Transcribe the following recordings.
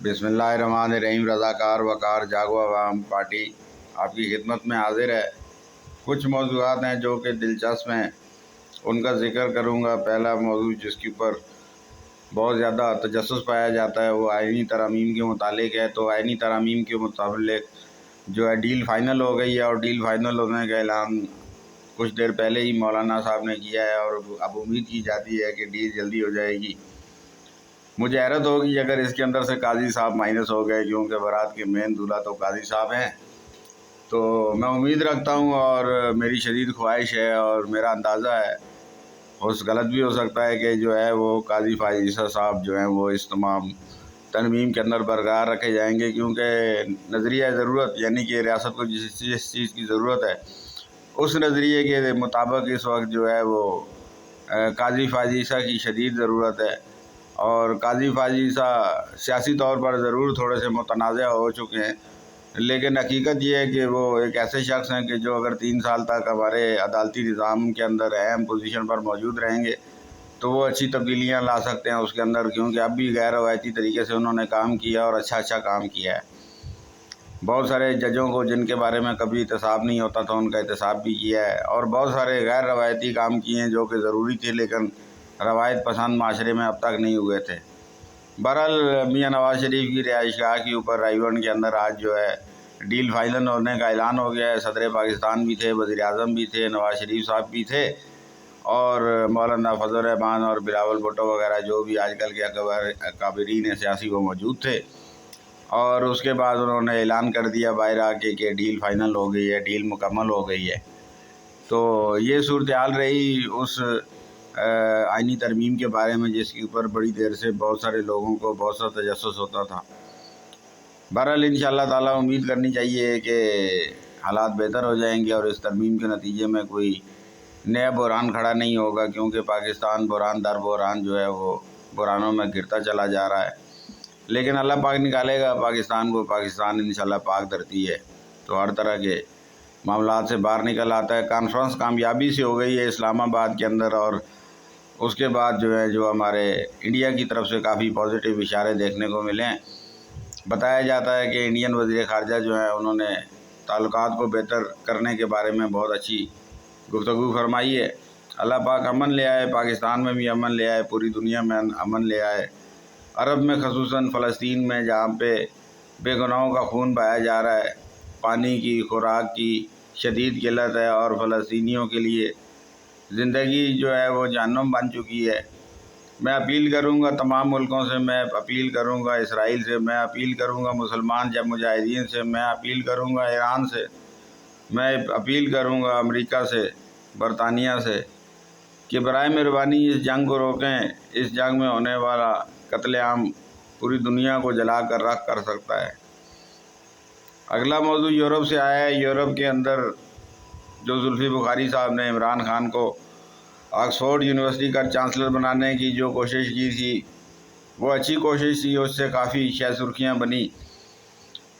بسم اللہ الرحمن الرحیم۔ رضاکار وقار جاگو عوام پارٹی آپ کی خدمت میں حاضر ہے۔ کچھ موضوعات ہیں جو کہ دلچسپ ہیں، ان کا ذکر کروں گا۔ پہلا موضوع جس کے اوپر بہت زیادہ تجسس پایا جاتا ہے وہ آئینی ترامیم کے متعلق ہے۔ تو آئینی ترامیم کے متعلق جو ہے ڈیل فائنل ہو گئی ہے، اور ڈیل فائنل ہونے کا اعلان کچھ دیر پہلے ہی مولانا صاحب نے کیا ہے، اور اب امید کی جاتی ہے کہ ڈیل جلدی ہو جائے گی۔ مجھے حیرت ہوگی اگر اس کے اندر سے قاضی صاحب مائنس ہو گئے، کیونکہ بارات کے مین دولہا تو قاضی صاحب ہیں۔ تو میں امید رکھتا ہوں اور میری شدید خواہش ہے اور میرا اندازہ ہے، غلط بھی ہو سکتا ہے، کہ جو ہے وہ قاضی فائز عیسیٰ صاحب جو ہیں وہ اس تمام ترمیم کے اندر برقرار رکھے جائیں گے، کیونکہ نظریہ ضرورت یعنی کہ ریاست کو جس چیز کی ضرورت ہے اس نظریے کے مطابق اس وقت جو ہے وہ قاضی فائز عیسیٰ کی شدید ضرورت ہے۔ اور قاضی فائز عیسیٰ سیاسی طور پر ضرور تھوڑے سے متنازع ہو چکے ہیں، لیکن حقیقت یہ ہے کہ وہ ایک ایسے شخص ہیں کہ جو اگر 3 سال تک ہمارے عدالتی نظام کے اندر اہم پوزیشن پر موجود رہیں گے تو وہ اچھی تبدیلیاں لا سکتے ہیں اس کے اندر، کیونکہ اب بھی غیر روایتی طریقے سے انہوں نے کام کیا اور اچھا کام کیا ہے۔ بہت سارے ججوں کو جن کے بارے میں کبھی احتساب نہیں ہوتا تھا ان کا احتساب بھی کیا ہے، اور بہت سارے غیر روایتی کام کیے ہیں جو کہ ضروری تھے لیکن روایت پسند معاشرے میں اب تک نہیں ہوئے تھے۔ بہرحال میاں نواز شریف کی رہائش گاہ کے اوپر رائے ون کے اندر آج جو ہے ڈیل فائنل ہونے کا اعلان ہو گیا ہے۔ صدر پاکستان بھی تھے، وزیر اعظم بھی تھے، نواز شریف صاحب بھی تھے، اور مولانا فضل الرحمان اور بلاول بھٹو وغیرہ جو بھی آج کل کے اکابرین سیاسی وہ موجود تھے۔ اور اس کے بعد انہوں نے اعلان کر دیا باہر آ کے کہ ڈیل فائنل ہو گئی ہے، ڈیل مکمل ہو گئی ہے۔ تو یہ صورتحال رہی اس آئینی ترمیم کے بارے میں، جس کے اوپر بڑی دیر سے بہت سارے لوگوں کو بہت سا تجسس ہوتا تھا۔ بہرحال انشاءاللہ تعالیٰ امید کرنی چاہیے کہ حالات بہتر ہو جائیں گے اور اس ترمیم کے نتیجے میں کوئی نیا بحران کھڑا نہیں ہوگا، کیونکہ پاکستان بحران در بحران جو ہے وہ بحرانوں میں گرتا چلا جا رہا ہے۔ لیکن اللہ پاک نکالے گا پاکستان کو، پاکستان انشاءاللہ پاک دھرتی ہے تو ہر طرح کے معاملات سے باہر نکل آتا ہے۔ کانفرنس کامیابی سے ہو گئی ہے اسلام آباد کے اندر، اور اس کے بعد جو ہے جو ہمارے انڈیا کی طرف سے کافی پازیٹیو اشارے دیکھنے کو ملے ہیں۔ بتایا جاتا ہے کہ انڈین وزیر خارجہ جو ہیں انہوں نے تعلقات کو بہتر کرنے کے بارے میں بہت اچھی گفتگو فرمائی ہے۔ اللہ پاک امن لے آئے، پاکستان میں بھی امن لے آئے، پوری دنیا میں امن لے آئے، عرب میں خصوصاً فلسطین میں جہاں پہ بے گناہوں کا خون بہایا جا رہا ہے، پانی کی خوراک کی شدید قلت ہے، اور فلسطینیوں کے لیے زندگی جو ہے وہ جہنم بن چکی ہے۔ میں اپیل کروں گا تمام ملکوں سے، میں اپیل کروں گا اسرائیل سے، میں اپیل کروں گا مسلمان جب مجاہدین سے، میں اپیل کروں گا ایران سے، میں اپیل کروں گا امریکہ سے، برطانیہ سے، کہ برائے مہربانی اس جنگ کو روکیں۔ اس جنگ میں ہونے والا قتل عام پوری دنیا کو جلا کر رکھ کر سکتا ہے۔ اگلا موضوع یورپ سے آیا ہے۔ یورپ کے اندر جو زلفی بخاری صاحب نے عمران خان کو آکسفورڈ یونیورسٹی کا چانسلر بنانے کی جو کوشش کی تھی وہ اچھی کوشش تھی، اس سے کافی شہ سرخیاں بنی،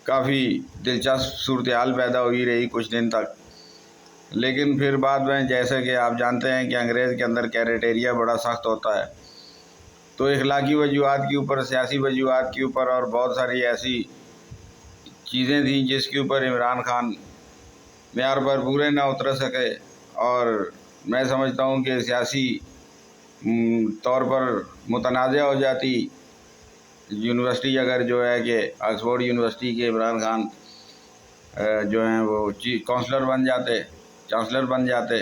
کافی دلچسپ صورتحال پیدا ہوئی رہی کچھ دن تک، لیکن پھر بعد میں جیسے کہ آپ جانتے ہیں کہ انگریز کے اندر کیریٹیریا بڑا سخت ہوتا ہے، تو اخلاقی وجوہات کے اوپر، سیاسی وجوہات کے اوپر، اور بہت ساری ایسی چیزیں تھیں جس کے اوپر عمران خان معیار پر پورے نہ اتر سکے، اور میں سمجھتا ہوں کہ سیاسی طور پر متنازع ہو جاتی یونیورسٹی اگر جو ہے کہ آکسفورڈ یونیورسٹی کے عمران خان جو ہیں وہ چانسلر بن جاتے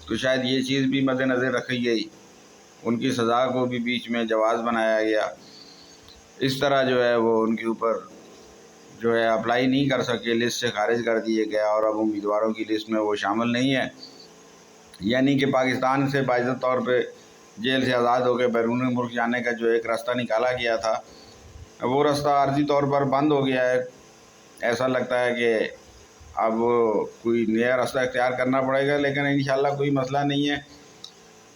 تو شاید یہ چیز بھی مد نظر رکھی گئی، ان کی سزا کو بھی بیچ میں جواز بنایا گیا۔ اس طرح جو ہے وہ ان کے اوپر جو ہے اپلائی نہیں کر سکے، لسٹ سے خارج کر دیے گیا، اور اب امیدواروں کی لسٹ میں وہ شامل نہیں ہے۔ یعنی کہ پاکستان سے باعزت طور پہ جیل سے آزاد ہو کے بیرون ملک جانے کا جو ایک راستہ نکالا گیا تھا وہ راستہ عارضی طور پر بند ہو گیا ہے۔ ایسا لگتا ہے کہ اب کوئی نیا راستہ اختیار کرنا پڑے گا، لیکن انشاءاللہ کوئی مسئلہ نہیں ہے۔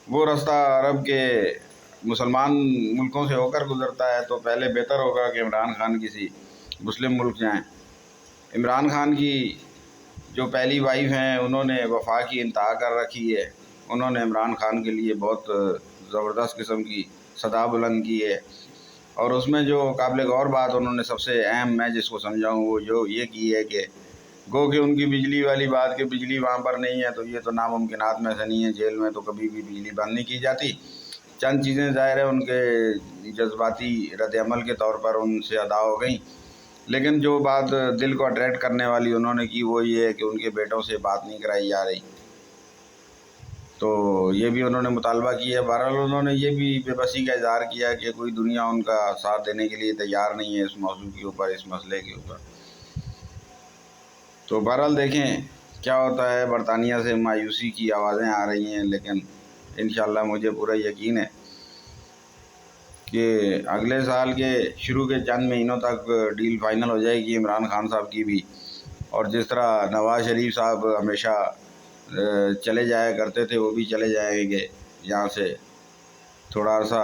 وہ راستہ عرب کے مسلمان ملکوں سے ہو کر گزرتا ہے، تو پہلے بہتر ہوگا کہ عمران خان کسی مسلم ملک جائیں۔ عمران خان کی جو پہلی وائف ہیں انہوں نے وفا کی انتہا کر رکھی ہے، انہوں نے عمران خان کے لیے بہت زبردست قسم کی صدا بلند کی ہے، اور اس میں جو قابل غور بات انہوں نے سب سے اہم میں جس کو سمجھاؤں وہ جو یہ کی ہے کہ گو کہ ان کی بجلی والی بات کہ بجلی وہاں پر نہیں ہے تو یہ تو ناممکنات میں سے نہیں ہے، جیل میں تو کبھی بھی بجلی بند نہیں کی جاتی۔ چند چیزیں ظاہر ہے ان کے جذباتی رد عمل کے طور پر ان سے ادا ہو گئیں، لیکن جو بات دل کو اٹریکٹ کرنے والی انہوں نے کی وہ یہ ہے کہ ان کے بیٹوں سے بات نہیں کرائی جا رہی، تو یہ بھی انہوں نے مطالبہ کیا ہے۔ بہرحال انہوں نے یہ بھی بے بسی کا اظہار کیا کہ کوئی دنیا ان کا ساتھ دینے کے لیے تیار نہیں ہے اس موضوع کے اوپر، اس مسئلے کے اوپر۔ تو بہرحال دیکھیں کیا ہوتا ہے۔ برطانیہ سے مایوسی کی آوازیں آ رہی ہیں، لیکن انشاءاللہ مجھے پورا یقین ہے کہ اگلے سال کے شروع کے چند مہینوں تک ڈیل فائنل ہو جائے گی عمران خان صاحب کی بھی، اور جس طرح نواز شریف صاحب ہمیشہ چلے جایا کرتے تھے وہ بھی چلے جائیں گے یہاں سے، تھوڑا عرصہ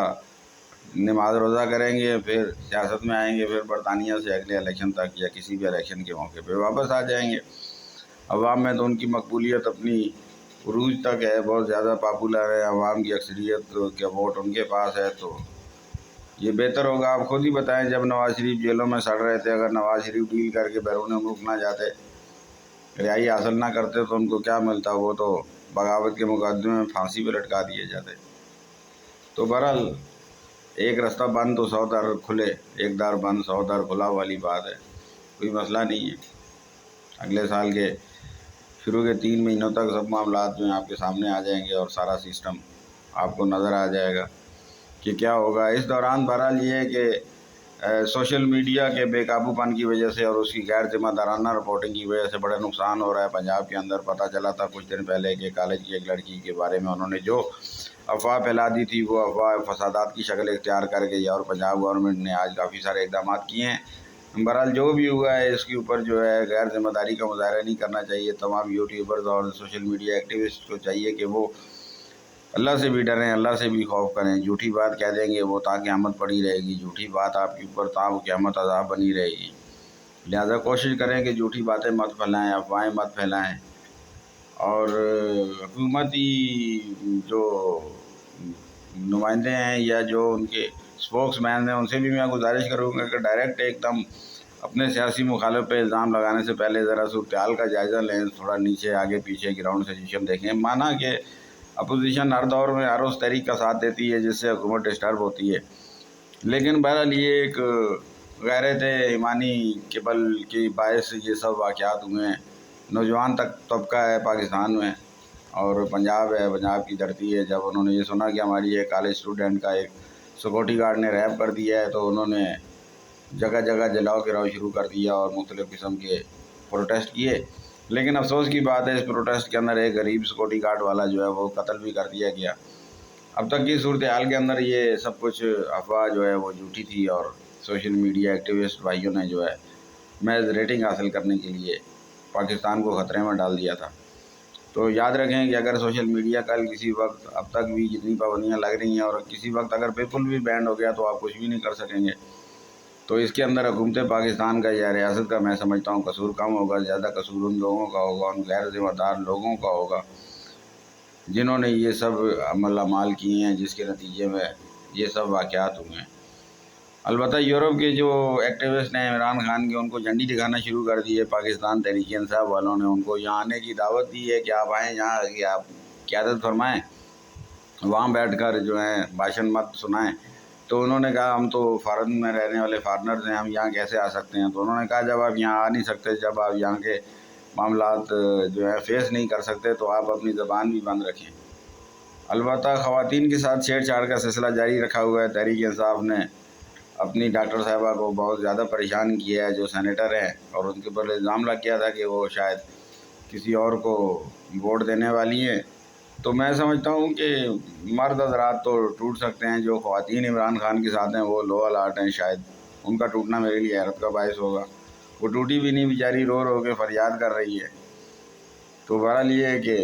نماز روزہ کریں گے، پھر سیاست میں آئیں گے، پھر برطانیہ سے اگلے الیکشن تک یا کسی بھی الیکشن کے موقع پہ واپس آ جائیں گے۔ عوام میں تو ان کی مقبولیت اپنی عروج تک ہے، بہت زیادہ پاپولر ہے، عوام کی اکثریت کے ووٹ ان کے پاس ہے، تو یہ بہتر ہوگا۔ آپ خود ہی بتائیں جب نواز شریف جیلوں میں سڑ رہے تھے، اگر نواز شریف ڈیل کر کے بیرون ملک نہ جاتے، رہائی حاصل نہ کرتے تو ان کو کیا ملتا؟ وہ تو بغاوت کے مقدمے میں پھانسی پہ لٹکا دیے جاتے۔ تو بہرحال ایک رستہ بند تو 100 در کھلے، ایک در بند 100 در کھلا والی بات ہے، کوئی مسئلہ نہیں ہے۔ اگلے سال کے شروع کے 3 مہینوں تک سب معاملات جو ہیں آپ کے سامنے آ جائیں گے اور سارا سسٹم آپ کو نظر آ جائے گا کہ کیا ہوگا۔ اس دوران بہرحال یہ ہے کہ سوشل میڈیا کے بے قابو پن کی وجہ سے اور اس کی غیر ذمہ دارانہ رپورٹنگ کی وجہ سے بڑا نقصان ہو رہا ہے پنجاب کے اندر۔ پتہ چلا تھا کچھ دن پہلے کہ کالج کی ایک لڑکی کے بارے میں انہوں نے جو افواہ پھیلا دی تھی وہ افواہ فسادات کی شکل اختیار کر گئی، اور پنجاب گورنمنٹ نے آج کافی سارے اقدامات کیے ہیں۔ بہرحال جو بھی ہوا ہے اس کے اوپر جو ہے غیر ذمہ داری کا مظاہرہ نہیں کرنا چاہیے۔ تمام یوٹیوبرز اور سوشل میڈیا ایکٹیوسٹ کو چاہیے کہ وہ اللہ سے بھی ڈریں، اللہ سے بھی خوف کریں۔ جھوٹی بات کہہ دیں گے وہ تا قیامت پڑی رہے گی، جھوٹی بات آپ کے اوپر تا قیامت عذاب بنی رہے گی۔ لہٰذا کوشش کریں کہ جھوٹی باتیں مت پھیلائیں، افواہیں مت پھیلائیں، اور حکومتی جو نمائندے ہیں یا جو ان کے اسپوکس مین ہیں ان سے بھی میں گزارش کروں گا کہ ڈائریکٹ ایک دم اپنے سیاسی مخالف پہ الزام لگانے سے پہلے ذرا صورتحال کا جائزہ لیں، تھوڑا نیچے آگے پیچھے گراؤنڈ سچویشن دیکھیں۔ مانا کہ اپوزیشن ہر دور میں ہر اس تحریک کا ساتھ دیتی ہے جس سے حکومت ڈسٹرب ہوتی ہے، لیکن بہرحال یہ ایک غیرت ایمانی کے بل کی باعث یہ سب واقعات ہوئے ہیں۔ نوجوان تک طبقہ ہے پاکستان میں اور پنجاب ہے، پنجاب کی دھرتی ہے، جب انہوں نے یہ سنا کہ ہماری ایک کالج اسٹوڈنٹ کا ایک سیکورٹی گارڈ نے ریپ کر دیا ہے تو انہوں نے جگہ جگہ جلاؤ گراؤ شروع کر دیا اور مختلف قسم کے پروٹیسٹ کیے۔ لیکن افسوس کی بات ہے اس پروٹیسٹ کے اندر ایک غریب سیکورٹی گارڈ والا جو ہے وہ قتل بھی کر دیا گیا۔ اب تک کی صورتحال کے اندر یہ سب کچھ افواہ جو ہے وہ جھوٹی تھی، اور سوشل میڈیا ایکٹیوسٹ بھائیوں نے جو ہے محض ریٹنگ حاصل کرنے کے لیے پاکستان کو خطرے میں ڈال دیا تھا۔ تو یاد رکھیں کہ اگر سوشل میڈیا کل کسی وقت، اب تک بھی جتنی پابندیاں لگ رہی ہیں، اور کسی وقت اگر بالکل بھی بینڈ ہو گیا تو آپ کچھ بھی نہیں کر سکیں گے، تو اس کے اندر حکومت پاکستان کا یا ریاست کا میں سمجھتا ہوں قصور کم ہوگا، زیادہ قصور ان لوگوں کا ہوگا، ان غیر ذمہ دار لوگوں کا ہوگا جنہوں نے یہ سب عمل اعمال کیے ہیں جس کے نتیجے میں یہ سب واقعات ہوئے ہیں۔ البتہ یورپ کے جو ایکٹیوسٹ ہیں عمران خان کے، ان کو جھنڈی دکھانا شروع کر دی ہے پاکستان تحریک انصاف والوں نے، ان کو یہاں آنے کی دعوت دی ہے کہ آپ آئیں یہاں، کہ آپ قیادت فرمائیں، وہاں بیٹھ کر جو ہیں بھاشن مت سنائیں۔ تو انہوں نے کہا ہم تو فارن میں رہنے والے فارنرز ہیں، ہم یہاں کیسے آ سکتے ہیں؟ تو انہوں نے کہا جب آپ یہاں آ نہیں سکتے، جب آپ یہاں کے معاملات جو ہے فیس نہیں کر سکتے تو آپ اپنی زبان بھی بند رکھیں۔ البتہ خواتین کے ساتھ چھیڑ چھاڑ کا سلسلہ جاری رکھا ہوا ہے۔ تحریک انصاف نے اپنی ڈاکٹر صاحبہ کو بہت زیادہ پریشان کیا ہے جو سینیٹر ہیں، اور ان کے اوپر الزام لگ گیا تھا کہ وہ شاید کسی اور کو ووٹ دینے والی ہیں۔ تو میں سمجھتا ہوں کہ مرد حضرات تو ٹوٹ سکتے ہیں، جو خواتین عمران خان کے ساتھ ہیں وہ لو الارٹ ہیں، شاید ان کا ٹوٹنا میرے لیے حیرت کا باعث ہوگا۔ وہ ٹوٹی بھی نہیں، بیچاری رو رو کے فریاد کر رہی ہے۔ تو بہرحال یہ ہے کہ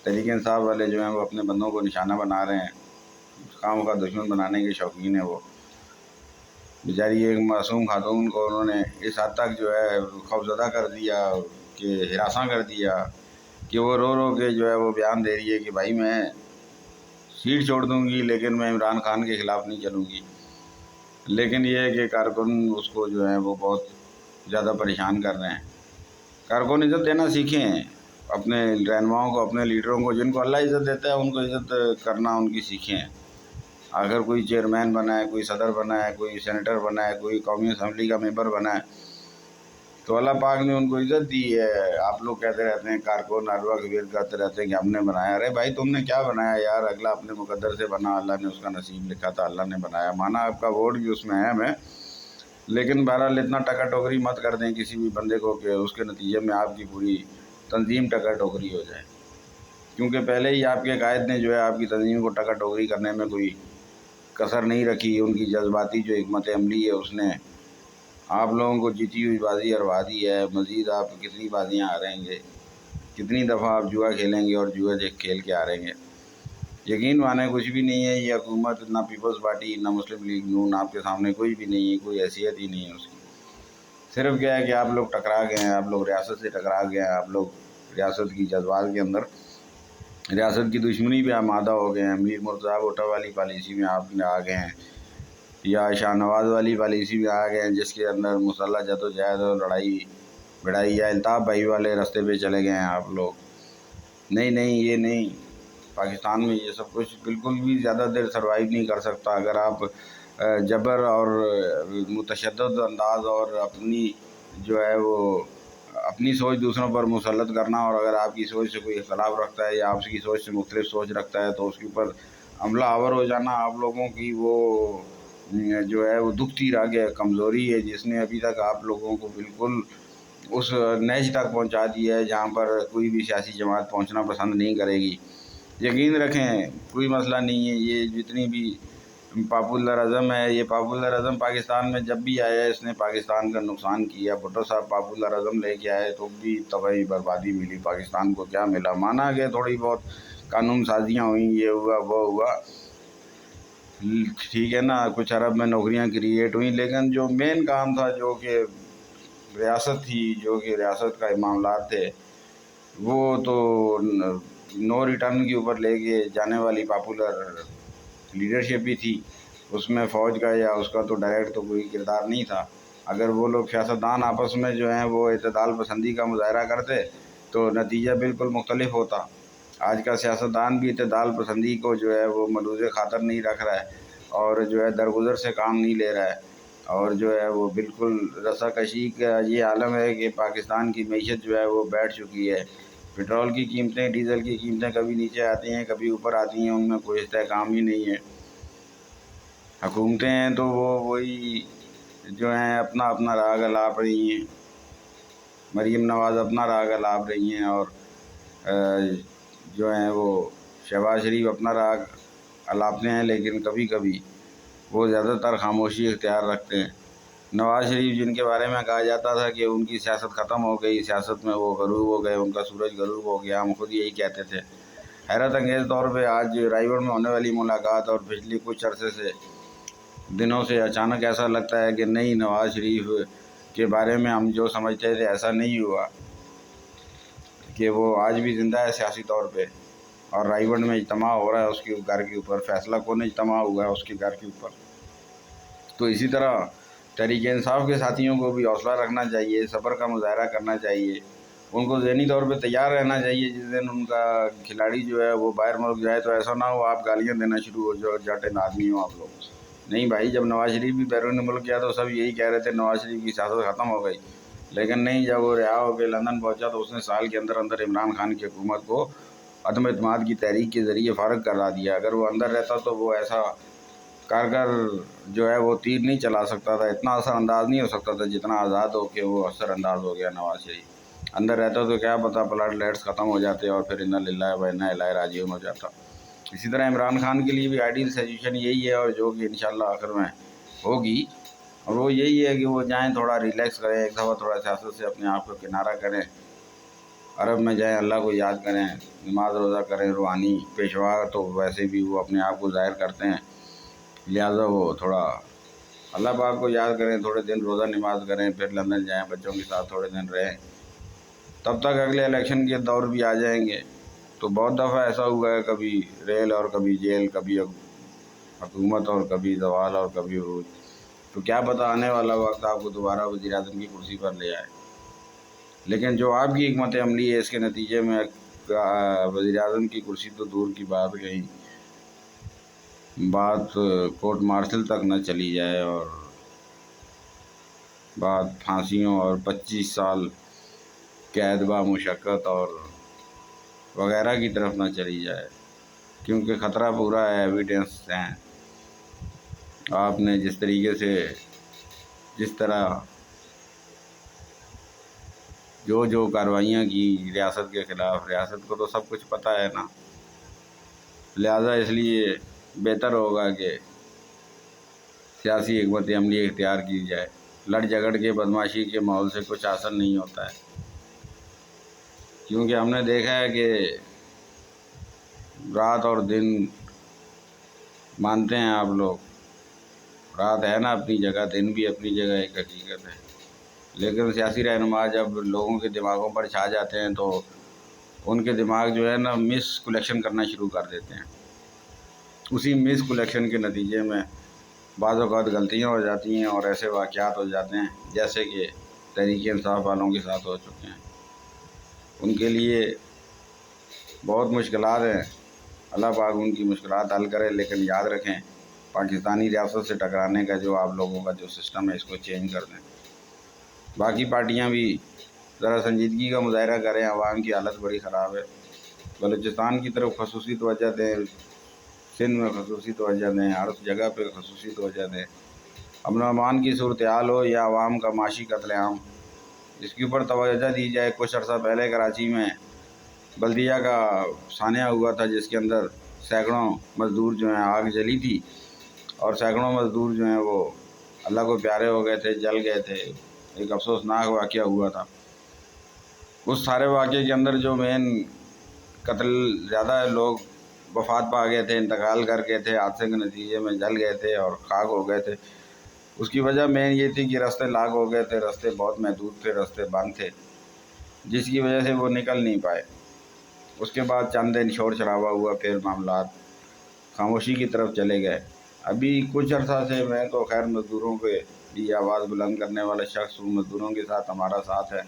تحریک انصاف والے جو ہیں وہ اپنے بندوں کو نشانہ بنا رہے ہیں، خام کا دشمن بنانے کے شوقین ہیں وہ۔ بیچاری ایک معصوم خاتون کو انہوں نے اس حد تک جو ہے خوفزدہ کر دیا کہ ہراساں کر دیا کہ وہ رو رو کے جو ہے وہ بیان دے رہی ہے کہ بھائی میں سیٹ چھوڑ دوں گی لیکن میں عمران خان کے خلاف نہیں چلوں گی۔ لیکن یہ ہے کہ کارکن اس کو جو ہے وہ بہت زیادہ پریشان کر رہے ہیں۔ کارکن عزت دینا سیکھیں اپنے رہنماؤں کو، اپنے لیڈروں کو، جن کو اللہ عزت دیتا ہے ان کو عزت کرنا ان کی سیکھیں۔ اگر کوئی چیئرمین بنا ہے، کوئی صدر بنا ہے، کوئی سینیٹر بنا ہے، کوئی قومی اسمبلی کا ممبر بنا ہے، تو اللہ پاک نے ان کو عزت دی ہے۔ آپ لوگ کہتے رہتے ہیں کارکن ہر وقت ویل کرتے رہتے ہیں کہ ہم نے بنایا۔ ارے بھائی تم نے کیا بنایا یار؟ اگلا اپنے مقدر سے بنا، اللہ نے اس کا نصیب لکھا تھا، اللہ نے بنایا، مانا آپ کا ووٹ بھی اس میں اہم ہے، لیکن بہرحال اتنا ٹکا ٹوکری مت کر دیں کسی بھی بندے کو کہ اس کے نتیجے میں آپ کی پوری تنظیم ٹکا ٹوکری ہو جائے، کیونکہ پہلے ہی آپ کے قائد نے جو ہے آپ کی تنظیم کو ٹکا ٹوکری کرنے میں کوئی کسر نہیں رکھی۔ ان کی جذباتی جو حکمت عملی ہے اس نے آپ لوگوں کو جیتی ہوئی بازی ہروا دی ہے۔ مزید آپ کتنی بازیاں ہاریں گے، کتنی دفعہ آپ جوا کھیلیں گے اور جوا کھیل کے ہاریں گے؟ یقین مانیں کچھ بھی نہیں ہے یہ حکومت، نہ پیپلز پارٹی، نہ مسلم لیگ نون، آپ کے سامنے کوئی بھی نہیں ہے، کوئی حیثیت ہی نہیں ہے اس کی۔ صرف کیا ہے کہ آپ لوگ ٹکرا گئے ہیں، آپ لوگ ریاست سے ٹکرا گئے ہیں، آپ لوگ ریاست کی جذبات کے اندر ریاست کی دشمنی پہ آمادہ ہو گئے ہیں۔ میر مرتضیٰ بھٹو والی پالیسی میں آپ آ گئے ہیں، یا شاہ نواز والی پالیسی میں آ گئے ہیں، جس کے اندر مسلح جد و جہد اور لڑائی بڑھائی یا الطاف بھائی والے راستے پہ چلے گئے ہیں آپ لوگ۔ نہیں یہ نہیں، پاکستان میں یہ سب کچھ بالکل بھی زیادہ دیر سروائیو نہیں کر سکتا۔ اگر آپ جبر اور متشدد انداز اور اپنی جو ہے وہ اپنی سوچ دوسروں پر مسلط کرنا، اور اگر آپ کی سوچ سے کوئی اختلاف رکھتا ہے یا آپ کی سوچ سے مختلف سوچ رکھتا ہے تو اس کے اوپر عملہ آور ہو جانا، آپ لوگوں کی وہ جو ہے وہ دکھتی رہ گیا کمزوری ہے، جس نے ابھی تک آپ لوگوں کو بالکل اس نیچ تک پہنچا دیا ہے جہاں پر کوئی بھی سیاسی جماعت پہنچنا پسند نہیں کرے گی۔ یقین رکھیں کوئی مسئلہ نہیں ہے، یہ جتنی بھی پاپولرزم ہے، یہ پاپولرزم پاکستان میں جب بھی آیا ہے اس نے پاکستان کا نقصان کیا۔ بھٹو صاحب پاپولرزم لے کے آئے تو بھی تباہی بربادی ملی۔ پاکستان کو کیا ملا؟ مانا کہ تھوڑی بہت قانون سازیاں ہوئیں، یہ ہوا وہ ہوا، ٹھیک ہے نا، کچھ عرب میں نوکریاں کریٹ ہوئیں، لیکن جو مین کام تھا، جو کہ ریاست تھی، جو کہ ریاست کا معاملات تھے، وہ تو نو ریٹرن کے اوپر لے کے جانے والی پاپولر لیڈرشپ بھی تھی۔ اس میں فوج کا یا اس کا تو ڈائریکٹ تو کوئی کردار نہیں تھا۔ اگر وہ لوگ سیاستدان آپس میں جو ہیں وہ اعتدال پسندی کا مظاہرہ کرتے تو نتیجہ بالکل مختلف ہوتا۔ آج کا سیاستدان بھی اعتدال پسندی کو جو ہے وہ ملوث خاطر نہیں رکھ رہا ہے، اور جو ہے درگزر سے کام نہیں لے رہا ہے، اور جو ہے وہ بالکل رسا کشی کا یہ عالم ہے کہ پاکستان کی معیشت جو ہے وہ بیٹھ چکی ہے۔ پٹرول کی قیمتیں، ڈیزل کی قیمتیں کبھی نیچے آتی ہیں کبھی اوپر آتی ہیں، ان میں کوئی استحکام ہی نہیں ہے۔ حکومتیں ہیں تو وہ وہی جو ہیں اپنا اپنا راگ الاپ رہی ہیں۔ مریم نواز اپنا راگ الاپ رہی ہیں، اور جو ہیں وہ شہباز شریف اپنا راگ الاپتے ہیں، لیکن کبھی کبھی وہ زیادہ تر خاموشی اختیار رکھتے ہیں۔ نواز شریف جن کے بارے میں کہا جاتا تھا کہ ان کی سیاست ختم ہو گئی، سیاست میں وہ غروب ہو گئے، ان کا سورج غروب ہو گیا، ہم خود یہی کہتے تھے۔ حیرت انگیز طور پہ آج رائے گڑھ میں ہونے والی ملاقات اور پچھلی کچھ عرصے سے دنوں سے اچانک ایسا لگتا ہے کہ نہیں، نواز شریف کے بارے میں ہم جو سمجھتے تھے ایسا نہیں ہوا، کہ وہ آج بھی زندہ ہے سیاسی طور پہ، اور رائے گڑھ میں اجتماع ہو رہا ہے اس کے گھر کے اوپر، فیصلہ کن اجتماع ہوا ہے اس کے گھر کے اوپر۔ تو اسی طرح تحریک انصاف کے ساتھیوں کو بھی حوصلہ رکھنا چاہیے، صبر کا مظاہرہ کرنا چاہیے، ان کو ذہنی طور پہ تیار رہنا چاہیے۔ جس دن ان کا کھلاڑی جو ہے وہ باہر ملک جائے تو ایسا نہ ہو آپ گالیاں دینا شروع ہو جاؤ، جاٹن آدمی ہو آپ لوگ۔ نہیں بھائی، جب نواز شریف بھی بیرون ملک گیا تو سب یہی کہہ رہے تھے نواز شریف کی سیاست ختم ہو گئی، لیکن نہیں، جب وہ رہا ہو کے لندن پہنچا تو اس نے سال کے اندر اندر عمران خان کی حکومت کو عدم اعتماد کی تحریک کے ذریعے فارغ کرا دیا۔ اگر وہ اندر رہتا تو وہ ایسا کارگر جو ہے وہ تیر نہیں چلا سکتا تھا، اتنا اثر انداز نہیں ہو سکتا تھا جتنا آزاد ہو کے وہ اثر انداز ہو گیا نواز شریف۔ اندر رہتا تو کیا پتہ پلاٹ لیٹس ختم ہو جاتے اور پھر انا للہ و انا الیہ راجعون ہو جاتا۔ اسی طرح عمران خان کے لیے بھی آئیڈیل سچویشن یہی ہے، اور جو کہ انشاءاللہ آخر میں ہوگی، اور وہ یہی ہے کہ وہ جائیں تھوڑا ریلیکس کریں، ایک دفعہ تھوڑا سیاست سے اپنے آپ کو کنارہ کریں، عرب میں جائیں، اللہ کو یاد کریں، نماز روزہ کریں۔ روحانی پیشوا تو ویسے بھی وہ اپنے آپ کو ظاہر کرتے ہیں، لہٰذا وہ تھوڑا اللہ پاک کو یاد کریں، تھوڑے دن روزہ نماز کریں، پھر لندن جائیں، بچوں کے ساتھ تھوڑے دن رہیں، تب تک اگلے الیکشن کے دور بھی آ جائیں گے۔ تو بہت دفعہ ایسا ہوا ہے، کبھی ریل اور کبھی جیل، کبھی حکومت اور کبھی زوال اور کبھی عروج۔ تو کیا پتہ آنے والا وقت آپ کو دوبارہ وزیر اعظم کی کرسی پر لے آئے۔ لیکن جو آپ کی حکمت عملی ہے، اس کے نتیجے میں وزیر اعظم کی کرسی تو دور کی بات، کہیں بات کورٹ مارشل تک نہ چلی جائے اور بات پھانسیوں اور 25 سال قید با مشقت اور وغیرہ کی طرف نہ چلی جائے، کیونکہ خطرہ پورا ہے۔ ایویڈنس ہیں، آپ نے جس طرح جو کارروائیاں کی ریاست کے خلاف، ریاست کو تو سب کچھ پتہ ہے نا، لہٰذا اس لیے بہتر ہوگا کہ سیاسی حکمت عملی اختیار کی جائے۔ لڑ جھگڑ کے بدمعاشی کے ماحول سے کچھ حاصل نہیں ہوتا ہے، کیونکہ ہم نے دیکھا ہے کہ رات اور دن مانتے ہیں آپ لوگ، رات ہے نا اپنی جگہ، دن بھی اپنی جگہ ایک حقیقت ہے، لیکن سیاسی رہنما جب لوگوں کے دماغوں پر چھا جاتے ہیں تو ان کے دماغ جو ہے نا مس کلیکشن کرنا شروع کر دیتے ہیں۔ اسی مس کلیکشن کے نتیجے میں بعض اوقات غلطیاں ہو جاتی ہیں اور ایسے واقعات ہو جاتے ہیں جیسے کہ تحریک انصاف والوں کے ساتھ ہو چکے ہیں۔ ان کے لیے بہت مشکلات ہیں، اللہ پاک ان کی مشکلات حل کرے، لیکن یاد رکھیں پاکستانی ریاست سے ٹکرانے کا جو آپ لوگوں کا جو سسٹم ہے، اس کو چینج کر دیں۔ باقی پارٹیاں بھی ذرا سنجیدگی کا مظاہرہ کریں، عوام کی حالت بڑی خراب ہے۔ بلوچستان کی طرف خصوصی توجہ دیں، سندھ میں خصوصی توجہ دیں، ہر جگہ پہ خصوصی توجہ دیں۔ امن و امان کی صورتحال ہو یا عوام کا معاشی قتل عام، اس کے اوپر توجہ دی جائے۔ کچھ عرصہ پہلے کراچی میں بلدیہ کا سانحہ ہوا تھا، جس کے اندر سینکڑوں مزدور جو ہیں آگ جلی تھی اور سینکڑوں مزدور جو ہیں وہ اللہ کو پیارے ہو گئے تھے، جل گئے تھے۔ ایک افسوسناک واقعہ ہوا تھا۔ اس سارے واقعے کے اندر جو مین قتل زیادہ لوگ وفات پا گئے تھے، انتقال کر گئے تھے، حادثے کے نتیجے میں جل گئے تھے اور خاک ہو گئے تھے۔ اس کی وجہ مین یہ تھی کہ راستے لاک ہو گئے تھے، راستے بہت محدود تھے، راستے بند تھے، جس کی وجہ سے وہ نکل نہیں پائے۔ اس کے بعد چند دن شور شرابہ ہوا، پھر معاملات خاموشی کی طرف چلے گئے۔ ابھی کچھ عرصہ سے میں تو خیر مزدوروں کے لیے آواز بلند کرنے والا شخص ہوں، مزدوروں کے ساتھ ہمارا ساتھ ہے،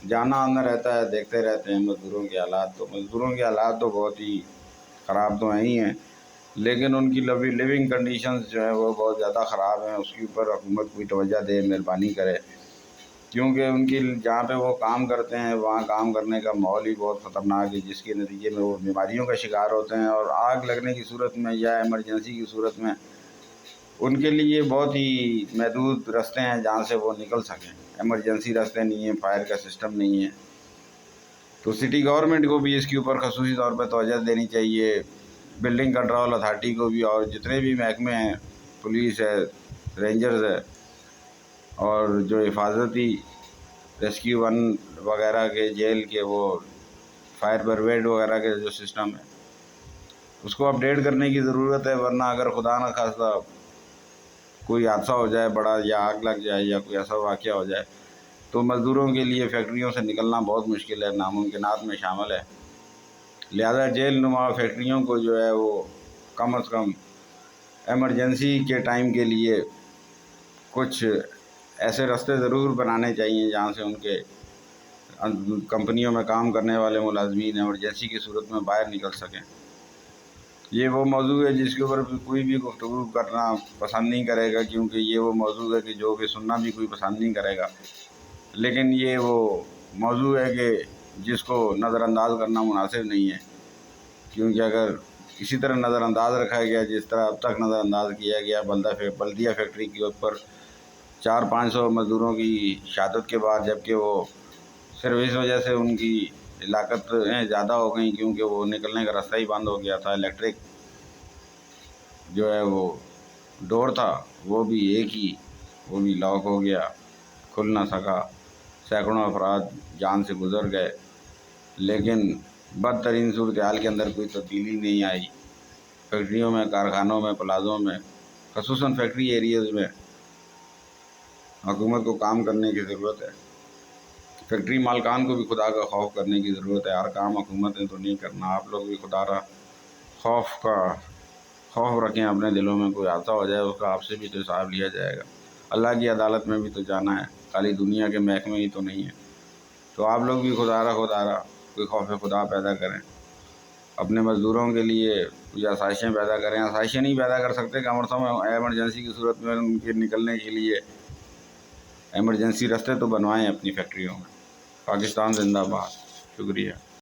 جانا آنا رہتا ہے، دیکھتے رہتے ہیں مزدوروں کے حالات۔ تو مزدوروں کے حالات تو بہت ہی خراب تو ہیں ہی ہیں، لیکن ان کی لیونگ کنڈیشنز جو ہیں وہ بہت زیادہ خراب ہیں۔ اس کے اوپر حکومت کوئی توجہ دے، مہربانی کرے، کیونکہ ان کی جہاں پہ وہ کام کرتے ہیں وہاں کام کرنے کا ماحول ہی بہت خطرناک ہے، جس کے نتیجے میں وہ بیماریوں کا شکار ہوتے ہیں، اور آگ لگنے کی صورت میں یا ایمرجنسی کی صورت میں ان کے لیے بہت ہی محدود راستے ہیں جہاں سے وہ نکل سکیں۔ ایمرجنسی راستے نہیں ہیں، فائر کا سسٹم نہیں ہے۔ تو سٹی گورنمنٹ کو بھی اس کے اوپر خصوصی طور پہ توجہ دینی چاہیے، بلڈنگ کنٹرول اتھارٹی کو بھی، اور جتنے بھی محکمے ہیں، پولیس ہے، رینجرز ہے، اور جو حفاظتی ریسکیو ون وغیرہ کے، جیل کے، وہ فائر بریگیڈ وغیرہ کے جو سسٹم ہے اس کو اپڈیٹ کرنے کی ضرورت ہے، ورنہ اگر خدا نہ خواستہ کوئی حادثہ ہو جائے بڑا، یا آگ لگ جائے یا کوئی ایسا واقعہ ہو جائے تو مزدوروں کے لیے فیکٹریوں سے نکلنا بہت مشکل ہے، ناممکنات میں شامل ہے۔ لہذا جیل نما فیکٹریوں کو جو ہے وہ کم از کم ایمرجنسی کے ٹائم کے لیے کچھ ایسے راستے ضرور بنانے چاہیے جہاں سے ان کے کمپنیوں میں کام کرنے والے ملازمین ایمرجنسی کی صورت میں باہر نکل سکیں۔ یہ وہ موضوع ہے جس کے اوپر کوئی بھی گفتگو کرنا پسند نہیں کرے گا، کیونکہ یہ وہ موضوع ہے کہ جو کہ سننا بھی کوئی پسند نہیں کرے گا، لیکن یہ وہ موضوع ہے کہ جس کو نظر انداز کرنا مناسب نہیں ہے، کیونکہ اگر اسی طرح نظر انداز رکھا گیا جس طرح اب تک نظر انداز کیا گیا بلدیہ فیکٹری کے اوپر 400-500 مزدوروں کی شہادت کے بعد، جبکہ وہ صرف اس وجہ سے ان کی ہلاکتیں زیادہ ہو گئیں کیونکہ وہ نکلنے کا راستہ ہی بند ہو گیا تھا۔ الیکٹرک جو ہے وہ ڈور تھا وہ بھی ایک ہی، وہ بھی لاک ہو گیا، کھل نہ سکا، سینکڑوں افراد جان سے گزر گئے، لیکن بدترین صورتحال کے اندر کوئی تبدیلی نہیں آئی۔ فیکٹریوں میں، کارخانوں میں، پلازوں میں، خصوصاً فیکٹری ایریاز میں حکومت کو کام کرنے کی ضرورت ہے۔ فیکٹری مالکان کو بھی خدا کا خوف کرنے کی ضرورت ہے، ہر کام حکومت نے تو نہیں کرنا، آپ لوگ بھی خدا را خوف رکھیں اپنے دلوں میں۔ کوئی حادثہ ہو جائے اس کا آپ سے بھی تو حساب لیا جائے گا۔ اللہ کی عدالت میں بھی تو جانا ہے، خالی دنیا کے محکمے ہی تو نہیں ہے۔ تو آپ لوگ بھی خدا را کوئی خوف خدا پیدا کریں، اپنے مزدوروں کے لیے کچھ آسائشیں پیدا کریں۔ آسائشیں نہیں پیدا کر سکتے، کم از کم ایمرجنسی کی صورت میں ان کے نکلنے کے لیے ایمرجنسی رستے تو بنوائیں اپنی فیکٹریوں میں۔ پاکستان زندہ باد۔ شکریہ۔